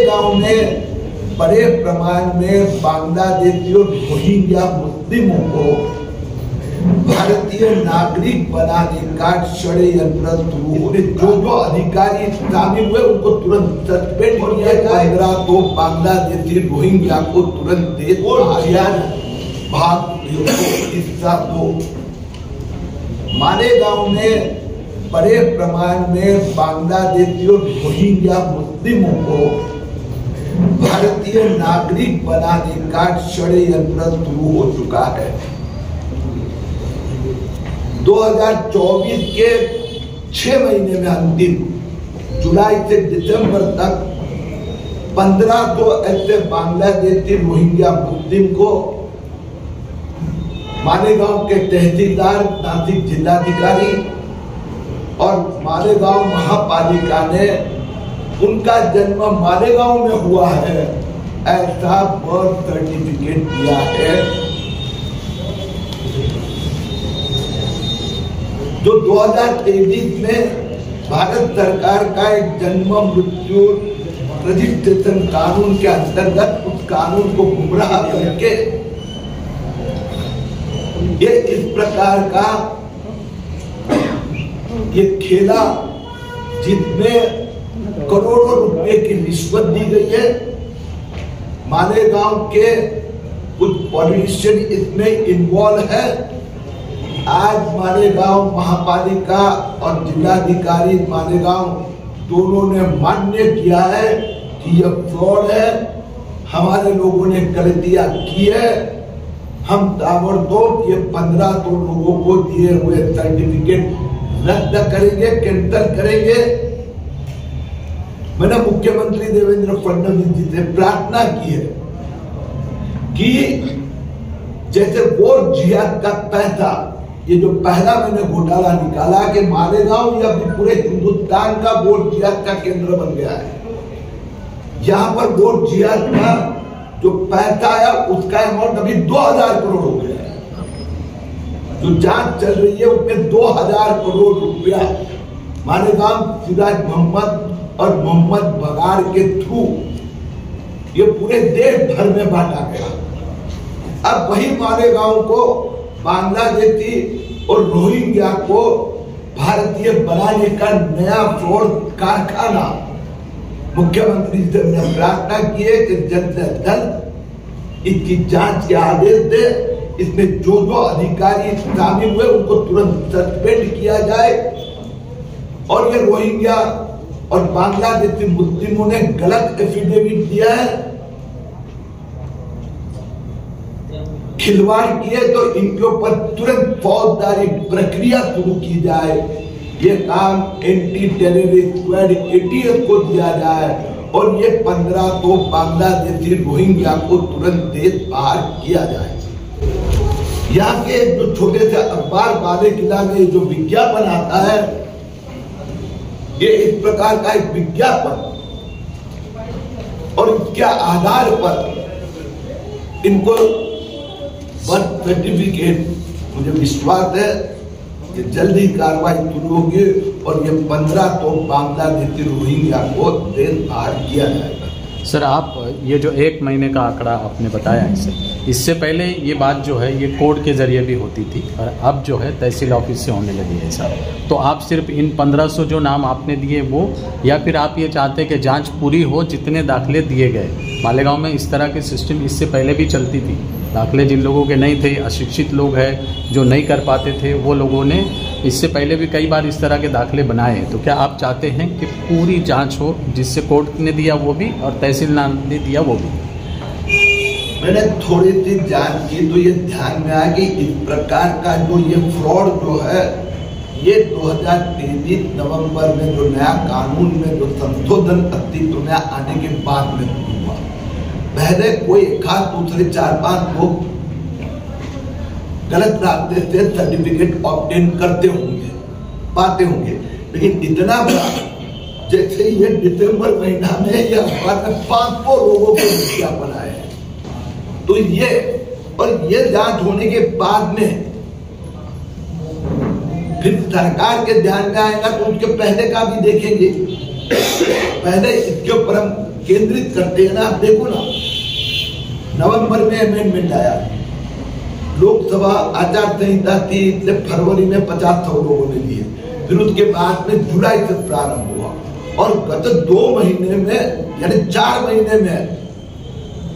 मालेगांव में बड़े प्रमाण में बांग्लादेशी और रोहिंग्या मुस्लिमों को भारतीय नागरिक बनाने का षड्यंत्र शुरू हो। जो अधिकारी शामिल हुए उनको तुरंत सस्पेंड किया जाए। 15 तो बांग्लादेशी रोहिंग्या को तुरंत देश भाग हिस्सा दो। मालेगांव में बड़े प्रमाण में बांग्लादेशी और रोहिंग्या मुस्लिमों को भारतीय नागरिक बनाने का षड्यंत्र शुरू हो चुका है। 2024 के 6 महीने में अंतिम जुलाई से दिसंबर तक 1500 ऐसे बांग्लादेशी रोहिंग्या मुस्लिम को मालेगांव के तहसीलदार, नासिक जिलाधिकारी और मालेगांव महापालिका ने उनका जन्म मालेगांव में हुआ है ऐसा बर्थ सर्टिफिकेट दिया है, जो 2023 में भारत सरकार का एक जन्म मृत्यु रजिस्ट्रेशन कानून के अंतर्गत उस कानून को गुमराह करके ये इस प्रकार का ये खेला जिसमें करोड़ों रुपए की रिश्वत दी गई है। मालेगांव के कुछ पॉलिटिशियन इसमें इन्वॉल्व है। आज मालेगांव महापालिका और जिलाधिकारी मालेगांव दोनों ने मान्य किया है कि यह फ्रॉड है, हमारे लोगों ने गलतियां की है। हम ताबड़तोड़ ये 1500 लोगों को दिए हुए सर्टिफिकेट रद्द करेंगे, कैंसिल करेंगे। मैंने मुख्यमंत्री देवेंद्र फडणवीस जी से प्रार्थना की है कि जैसे वोट जिहाद का पैसा, ये जो पहला मैंने घोटाला निकाला कि मालेगांव या पूरे हिंदुस्तान का वोट जिहाद का केंद्र बन गया है। यहाँ पर वोट जिहाद का जो पैसा आया उसका अमाउंट अभी 2000 करोड़ हो गया है। जो जांच चल रही है उसमें 2000 करोड़ रुपया मालेगांव सिराज मोहम्मद और मोहम्मद बगार के थ्रू ये पूरे देश भर में बांटा गया। अब वही मालेगांव को बांग्लादेशी और रोहिंग्या को भारतीय बनाने का नया फ्रॉड कारखाना। मुख्यमंत्री से मैंने प्रार्थना की है कि जल्द से जल्द इसकी जांच के आदेश दे। इसमें जो अधिकारी शामिल हुए उनको तुरंत सस्पेंड किया जाए। और ये रोहिंग्या और बांग्लादेशी मुस्लिमों ने गलत एफिडेविट दिया है, खिलवाड़ किए, तो इनके ऊपर तुरंत फौजदारी प्रक्रिया शुरू की जाए। ये काम एंटी टेररिस्ट स्क्वाड ATF को दिया जाए और ये 1500 बांग्लादेशी रोहिंग्या को तुरंत देश बाहर किया जाए। यहाँ के जो छोटे से अखबार बाले किला में जो विज्ञापन आता है, ये इस प्रकार का एक विज्ञापन और इसके आधार पर इनको बर्थ सर्टिफिकेट, मुझे विश्वास है कि जल्दी कार्रवाई शुरू होगी और ये 1500 बांग्लादेशी रोहिंग्या को देश बाहर किया जाएगा। सर, आप ये जो 1 महीने का आंकड़ा आपने बताया इससे पहले ये बात जो है ये कोर्ट के जरिए भी होती थी और अब जो है तहसील ऑफिस से होने लगी है सर। तो आप सिर्फ इन 1500 जो नाम आपने दिए वो, या फिर आप ये चाहते हैं कि जांच पूरी हो, जितने दाखिले दिए गए मालेगांव में इस तरह के सिस्टम इससे पहले भी चलती थी। दाखिले जिन लोगों के नहीं थे, अशिक्षित लोग हैं जो नहीं कर पाते थे, वो लोगों ने इससे पहले भी कई बार इस तरह के दाखिले बनाए। तो क्या आप चाहते हैं कि पूरी जांच हो, जिससे कोर्ट ने दिया वो भी और तहसीलदार ने दिया वो भी? मैंने थोड़ी सी जांच की तो ये ध्यान में आया कि इस प्रकार का जो ये फ्रॉड जो है ये 2023 नवंबर में जो नया कानून में जो संशोधन अस्तित्व में आने के बाद में हुआ। पहले कोई खास दूसरे 4-5 लोग गलत रास्ते से सर्टिफिकेट ऑब्टेन करते होंगे, पाते होंगे, लेकिन इतना बड़ा जैसे ये दिसंबर महीना में या 500 लोगों को विज्ञापन आए हैं, तो ये जांच होने के बाद में फिर सरकार के ध्यान में आएगा तो उसके पहले का भी देखेंगे। पहले इसके ऊपर हम केंद्रित करते हैं ना। आप देखो ना, नवंबर में अमेंडमेंट आया, लोकसभा आचार संहिता थी, इसलिए फरवरी में 50,000 लोगों ने लिए, फिर उसके बाद में जुलाई से प्रारंभ हुआ और गत 2 महीने में यानी 4 महीने में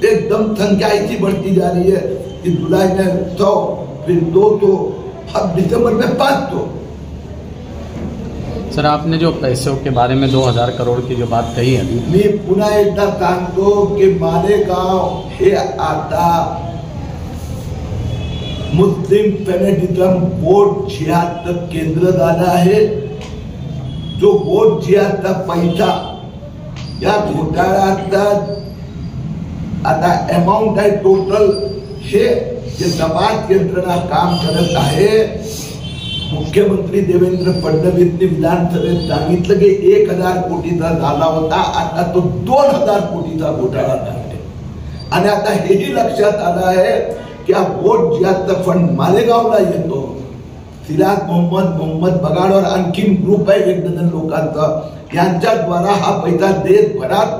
एकदम संख्या ऐसी बढ़ती जा रही है कि जुलाई में 100, फिर 200, अब दिसंबर में 500। सर आपने जो पैसों के बारे में 2000 करोड़ की जो बात कही है, मी पुन्हा एकदा सांगतो की मालेगाव हे आता मुस्लिम फेनेटिझम वोट जिहादचं केंद्र झालं आहे। जो वोट जिहादचा पैसा या घोटाळ्याचा आता अमाऊंट आहे टोटल, हे जे तपास यंत्रणा काम करत आहे। मुख्यमंत्री देवेंद्र फडणवीसने विधानसभेत सांगितलं की 1000 कोटीचा झाला होता, आता तो 2000 कोटीचा घोटाळा झाला आणि आता हेही लक्षात आलं आहे की हा वोट जिहादचा फंड मालेगावला येतो। सिराज मोहम्मद बगाड और आणखीन ग्रुप आहे 1 डझन लोकांचा, यांच्या द्वारा हा पैसा देशभरात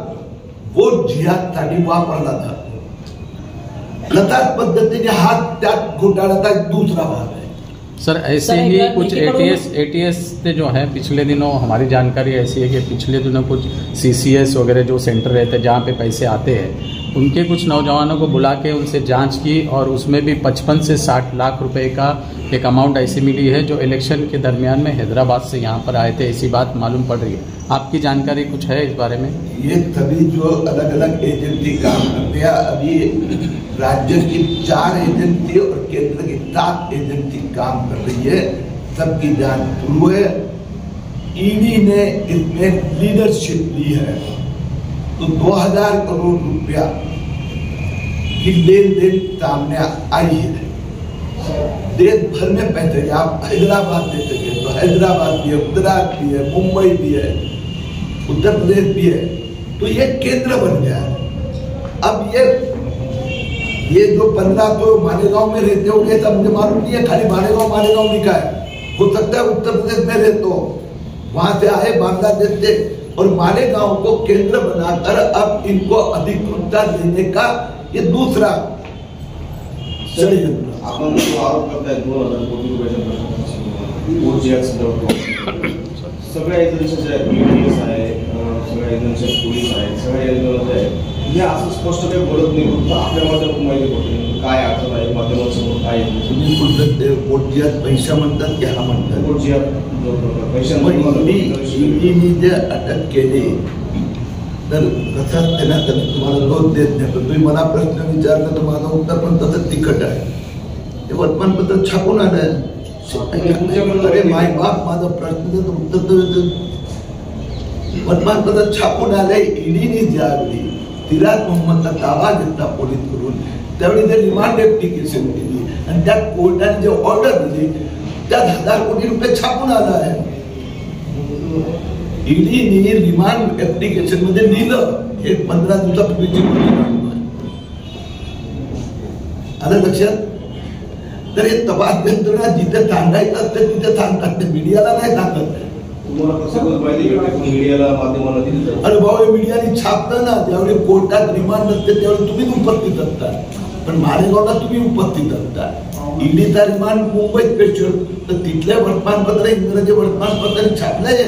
वोट जिहादसाठी वापरला जातो। लताच पद्धतीने हा त्यात घोटाळ्याचा दूसरा भाग है। सर ऐसे ही कुछ एटीएस से जो है पिछले दिनों हमारी जानकारी ऐसी है कि पिछले दिनों कुछ सीसीएस वगैरह जो सेंटर रहते हैं जहाँ पे पैसे आते हैं, उनके कुछ नौजवानों को बुला के उनसे जांच की और उसमें भी 55 से 60 लाख रुपए का एक अमाउंट ऐसी मिली है जो इलेक्शन के दरमियान में हैदराबाद से यहाँ पर आए थे, ऐसी बात मालूम पड़ रही है। आपकी जानकारी कुछ है इस बारे में? ये सभी जो अलग अलग एजेंसी काम करते हैं, अभी राज्य की 4 एजेंसी और केंद्र की 7 एजेंसी काम कर रही है, सबकी जांच शुरू है। ईडी ने इसमें लीडरशिप ली है, तो 2000 करोड़ रुपया की लेन देन सामने आई है। देश भर में पैसे, आप हैदराबाद देते हैं तो हैदराबाद भी है, गुजरात भी है, मुंबई भी है, उत्तर प्रदेश भी है, तो ये केंद्र बन गया है। अब ये जो 1500 मालेगांव में रहते होंगे, सब मुझे मालूम नहीं है, खाली मालेगांव लिखा है, हो सकता है उत्तर प्रदेश में रहते हो, वहां से आए बांग्लादेश से, और मालेगांव को केंद्र बनाकर अब इनको अधिकृतता देने का ये दूसरा षड्यंत्र। आपण जो आरोप करताय 2000 कोटी रुपयाच्या सगळ्या एजन्सीच्या EDS आहे, सगळ्या एजन्सीच्या पोलीस आहेत, सगळ्या एजन्सी आहेत, हे असं स्पष्ट काही बोलत नाही, फक्त आपल्या माध्यमातून माहिती पडते काय अडचण आहे, माध्यमांसमोर काय तुम्ही बोलतात वोट पैसा म्हणतात की हा म्हणतात वोट पैसा ईडीने जे अटक केली तर कसं त्यांना तुम्हाला दोष देत नाही, पण तुम्ही मला प्रश्न विचारला तर माझं उत्तर पण तसंच तिखट आहे। ते वर्तमानपत्र छापून आलं, अरे माय बाप, माझं प्रश्न उत्तर वर्तमानपत्र छापून आलंय। ईडीने ज्यावेळी सिराज मोहम्मदचा ताबा घेतला पोलीस करून, त्यावेळी ते रिमांड ऍप्लिकेशन केली आणि त्या कोर्टाने जे ऑर्डर दिली त्यात 1000 कोटी रुपये छापून आला आहे। ईडीने रिमांड ऍप्लिकेशन मध्ये लिहिलं, हे 15 दिवसापूर्वीची आलं लक्षात। तर हे तपास यंत्रणा जिथे सांगायचं असतं तिथे सांगतात, ते मीडियाला नाही सांगत। अरे भाऊ, मीडियाने छापलं ना, त्यावेळी कोर्टात रिमांड असते त्यावेळी तुम्हीच उपस्थित असतात, पण मालेगावला तुम्ही उपस्थित असतात। ईडीचा रिमांड मुंबईत पेशल, तर तिथल्या वर्तमानपत्र इंग्रजी वर्तमानपत्राने छापलंय।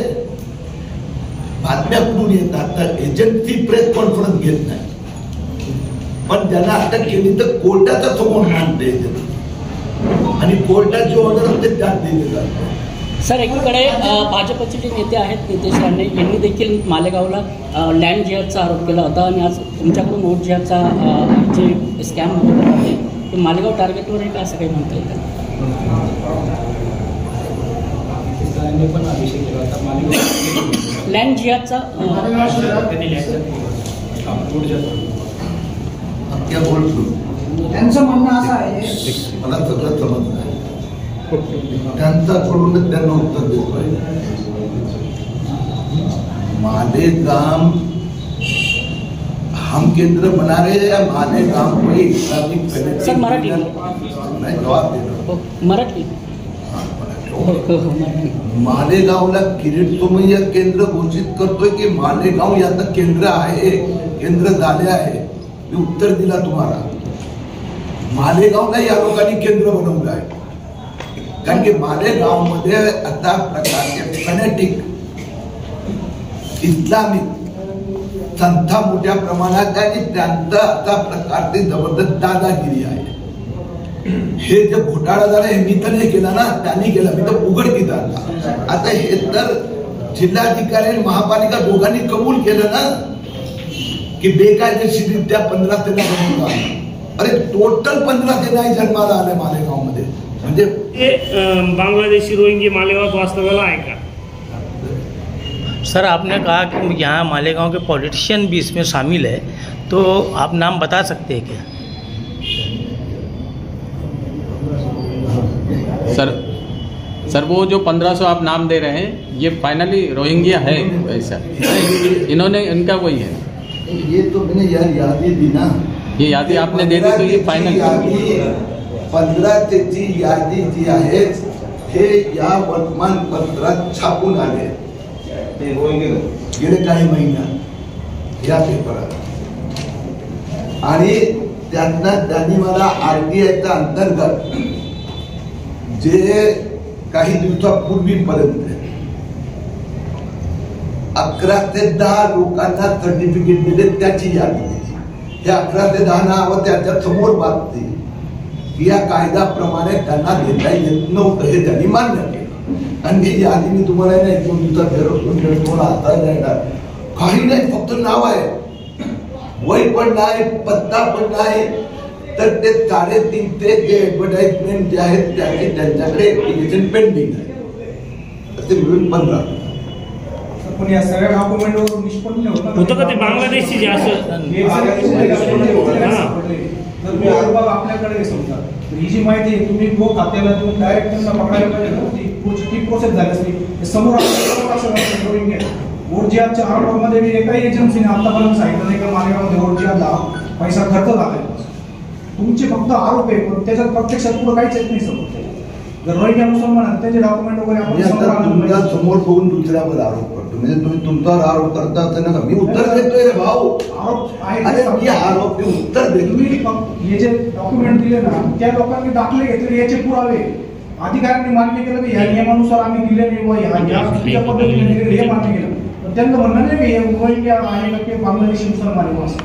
बातम्या कुठून येतात, तर एजन्सी प्रेस कॉन्फरन्स घेत नाही, पण ज्यांना अटक केली तर कोर्टाचा समोर मानते आणि कोर्टाची ऑर्डर असते त्यात दिली जाते। सर, एकीकडे भाजपचे जे नेते आहेत नितेश राणे यांनी देखील मालेगावला लँड जिहादचा आरोप केला होता आणि आज तुमच्याकडून वोट जिहादचा जे स्कॅम होत आहे ते मालेगाव टार्गेटवर आहे का, असं काही म्हणता येईल? लँड जिहादचा त्यांचं म्हणणं असं आहे, मला सगळं समजलं आहे, त्यांच्याकडून त्यांना उत्तर देत पाहिजे। मालेगाम हम केंद्र बना रहे हैं या मालेगाम को इस्लामिक सर मराठी मैं जवाब दे रहा हूँ मराठी। होणार नाही. मालेगावला किरीट सोमय्या केंद्र घोषित करतोय की मालेगाव याचं केंद्र आहे, केंद्र झाले आहे. मी उत्तर दिला तुम्हाला. मालेगावला या लोकांनी केंद्र बनवलं आहे, कारण की मालेगाव मध्ये आता प्रकारचे फॅनेटिक इस्लामिक संस्था मोठ्या प्रमाणात आहे आणि त्यांचं आता प्रकारचे जबरदस्त दादागिरी आहे. हे जे घोटाळा झाला हे मी तर नाही केला ना, त्यांनी केला, मी तर उघडकीत आणला. आता हे तर जिल्हाधिकारी आणि महापालिका दोघांनी कबूल केलं ना की बेकायदेशीरित्या 15 सेना बनवला. अरे टोटल 15 सेना जन्माला आल्या मालेगाव मध्ये. म्हणजे बांग्लादेशी रोहिंगी मालेगाव वास्तव्याला आहे का? सर, आपने कहा कि यहाँ मालेगांव के पॉलिटिशियन भी इसमें शामिल है, तो आप नाम बता सकते हैं क्या? सर वो जो 1500 आप नाम दे रहे हैं ये फाइनली रोहिंग्या है ऐसा? इन्होंने इनका वही है? ये तो मैंने यार यादी दी ना. ये यादी आपने दे दी तो ये फाइनल 15 ची यादी जी आहे हे या वर्तमानपत्रात छापून आले गेले काही महिन्यात या पेपरात. आणि त्यांनी मला RTIच्या अंतर्गत जे काही दिवसापूर्वीपर्यंत 11 ते 10 लोकांना सर्टिफिकेट दिले त्याची यादी दिली. हे 11 ते 10 नावं त्याच्या समोर बातली की या कायद्याप्रमाणे त्यांना देता येत नव्हतं हे त्यांनी मान्य केलं. आणि ही यादी मी तुम्हाला नाही 2 दिवसात फिरवून आता येणार. काही नाही, फक्त नाव आहे, वय पण नाही, पत्ता पण नाही. तर ते 3.5 ते जे ऍडव्हर्टाइजमेंट जे आहेत त्याचे त्यांच्याकडे ऍप्लिकेशन पेंडिंग आहे. ते मिळून 15. पण या सगळ्या डॉक्युमेंटवर निष्पन्न होतं का ते बांगलादेशची जे असं आपल्याकडे समजा ही जी माहिती आहे तुम्ही गो खात्याला तुम्ही डायरेक्ट त्यांना पकडायला पाहिजे. ती प्रोसेस झाली असती. समोर ओरजियाच्या आरोपामध्ये मी एकाही एजन्सीने आतापर्यंत सांगितलं नाही की मालेगावमध्ये ओरजियाला पैसा खर्च झाला. तुमचे फक्त आरोप आहे, पण त्याच्यात प्रत्यक्षात पुढे काहीच येत नाही. समोर जर रोहिंग्या मुसलमान त्याचे डॉक्युमेंट वगैरे तुमच्या समोर बघून दुसऱ्यावर आरोप करतो, म्हणजे तुम्ही तुमच्यावर आरोप करता असं नका. मी उत्तर देतोय रे भाऊ. आरोप आरोप मी उत्तर देतो. तुम्ही हे जे डॉक्युमेंट दिले ना त्या लोकांनी दाखले घेतले, याचे पुरावे अधिकाऱ्यांनी मान्य केलं की ह्या नियमानुसार आम्ही दिले नाही व ह्या पद्धतीने दिले हे मान्य केलं. पण त्यांचं म्हणणं नाही की हे रोहिंग्या आहे का ते बांगलादेशी मुसलमान आहे असं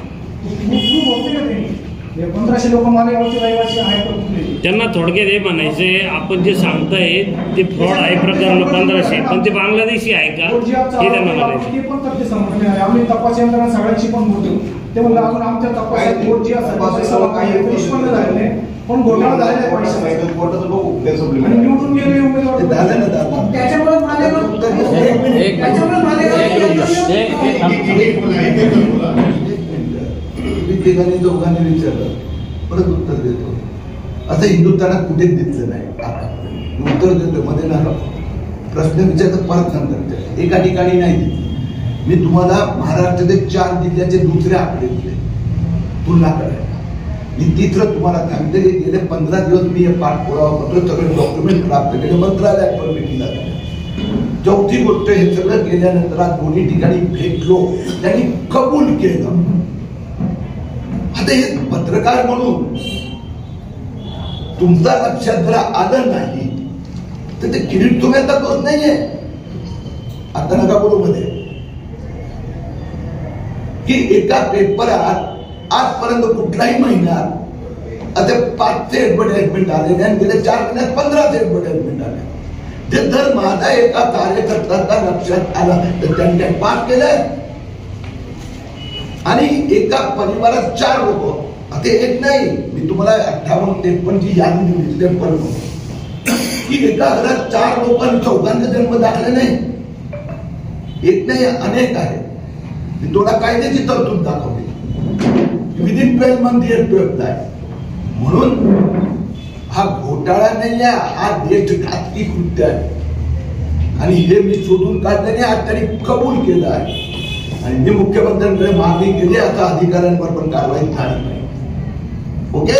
होते का त्यांनी. 1500 लोक मालेगावचे रहिवासी आहेत का कुठले? त्यांना थोडक्यात हे म्हणायचे आपण जे सांगताय ते फ्रॉड आहे प्रकरण 1500, पण ते बांगलादेशी आहे का हे त्यांना म्हणायचे. ते पण तथ्य समजले नाही. आम्ही तपास यंत्रणा सगळ्यांशी पण बोलतो. ते म्हणलं अजून आमच्या तपासात काही निष्पन्न झाले नाही, पण घोटाळा झालेला आहे. आणि निवडून गेलेले उमेदवार त्याच्यामुळे ठिकाणी दोघांनी विचारलं, परत उत्तर देतो. असं हिंदुस्थानात कुठेच दिसलं नाही. आता उत्तर देतो मध्ये ना प्रश्न विचारतो परत सांगतो. एका ठिकाणी नाही दिली. मी तुम्हाला महाराष्ट्राचे 4 जिल्ह्याचे दुसरे आकडे दिले तुलना करायला. मी तिसरं तुम्हाला सांगते की गेले 15 दिवस मी हे पाठपुरावा करतो, सगळे डॉक्युमेंट प्राप्त केले, मंत्रालयात परमिटीला. 4थी गोष्ट हे सगळं केल्यानंतर आज दोन्ही ठिकाणी भेटलो, त्यांनी कबूल केलं. आता हे पत्रकार म्हणून तुमचा लक्षात जर आलं नाही तर ते किरीट तुम्हाला दोष नाहीये. आता नका बोलू मध्ये की एका पेपरात आजपर्यंत कुठल्याही महिन्यात आता 5चे ऍडव्हर्टाइजमेंट आले आणि गेल्या 4 महिन्यात 15चे ऍडव्हर्टाइजमेंट आले. ते जर माझा एका कार्यकर्त्याचा लक्षात आला तर त्यांनी पास केलंय. आणि एका परिवारात 4 लोक, आता एक नाही, मी तुम्हाला 58-53 ची यादी दिली 53 की एका घरात 4 लोकांनी 4घांचे जन्म दाखले नाही. एक नाही, अनेक आहे. मी थोडा कायद्याची तरतूद दाखवली विदिन 12 मंथ आहे. म्हणून हा घोटाळा नाही आहे, हा देशघातकी कृत्य आहे. आणि हे मी शोधून काढल्याने आज त्यांनी कबूल केलं आहे. आणि मी मुख्यमंत्र्यांकडे मागणी केली, आता अधिकाऱ्यांवर पण कारवाई झाली नाही. ओके.